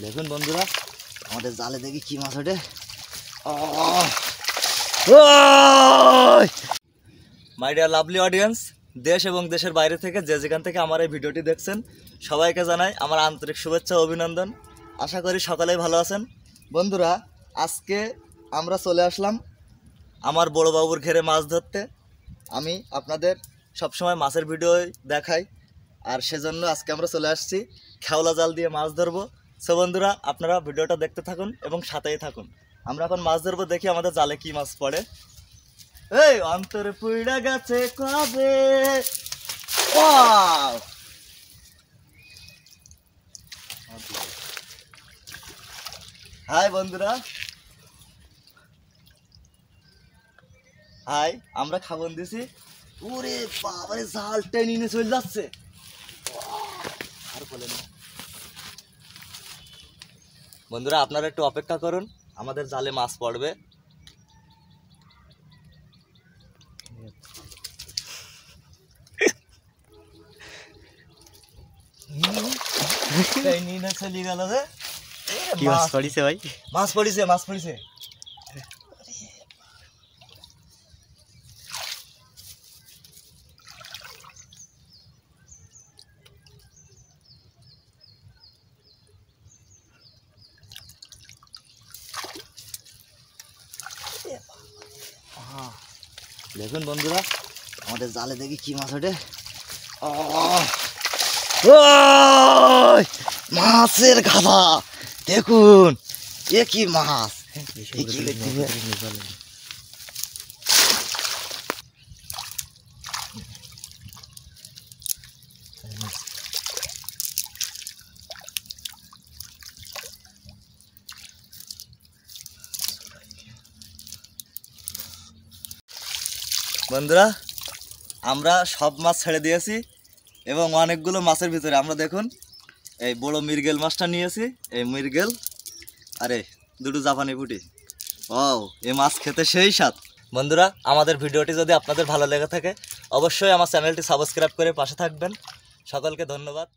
দেখুন বন্ধুরা, আমাদের জালে দেখি কি মাছ ওঠে। মাই ডিয়ার লাভলি অডিয়েন্স, দেশ এবং দেশের বাইরে থেকে যে যেখান থেকে আমার এই ভিডিওটি দেখছেন, সবাইকে জানাই আমার আন্তরিক শুভেচ্ছা ও অভিনন্দন। আশা করি সকলেই ভালো আছেন। বন্ধুরা, আজকে আমরা চলে আসলাম আমার বড় বাবুর ঘেরে মাছ ধরতে। আমি আপনাদের সবসময় মাছের ভিডিও দেখাই, আর সেজন্য আজকে আমরা চলে আসছি খেওলা জাল দিয়ে মাছ ধরবো। সো বন্ধুরা, আপনারা ভিডিওটা দেখতে থাকুন এবং সাথেই থাকুন। আমরা এখন মাছ ধরবো, দেখি আমাদের জালে কি মাছ পড়ে। এই অন্তরে পুইড়া গেছে কবে। ওয়াও! হাই বন্ধুরা, হাই। আমরা খাবন দিছি। ওরে বাবারে, জাল টেনে নিয়ে চলে যাচ্ছে। আর বলেন না বন্ধুরা, আপনারা একটু অপেক্ষা করুন, আমাদের জালে মাছ পড়বে। চলে গেল যে কি মাছ পড়িছে ভাই? মাছ পড়িছে, মাছ পড়িছে। দেখুন বন্ধুরা, আমাদের জালে দেখি কি মাছ ওঠে। মাছের গাদা দেখুন, এ কি মাছ! বন্ধুরা, আমরা সব মাছ ছেড়ে দিয়েছি এবং অনেকগুলো মাছের ভিতরে আমরা দেখুন এই বড় মৃগেল মাছটা নিয়েছি। এই মৃগেল, আরে দুটো জাপানি পুঁটি। ও, এই মাছ খেতে সেই স্বাদ। বন্ধুরা, আমাদের ভিডিওটি যদি আপনাদের ভালো লেগে থাকে, অবশ্যই আমার চ্যানেলটি সাবস্ক্রাইব করে পাশে থাকবেন। সকলকে ধন্যবাদ।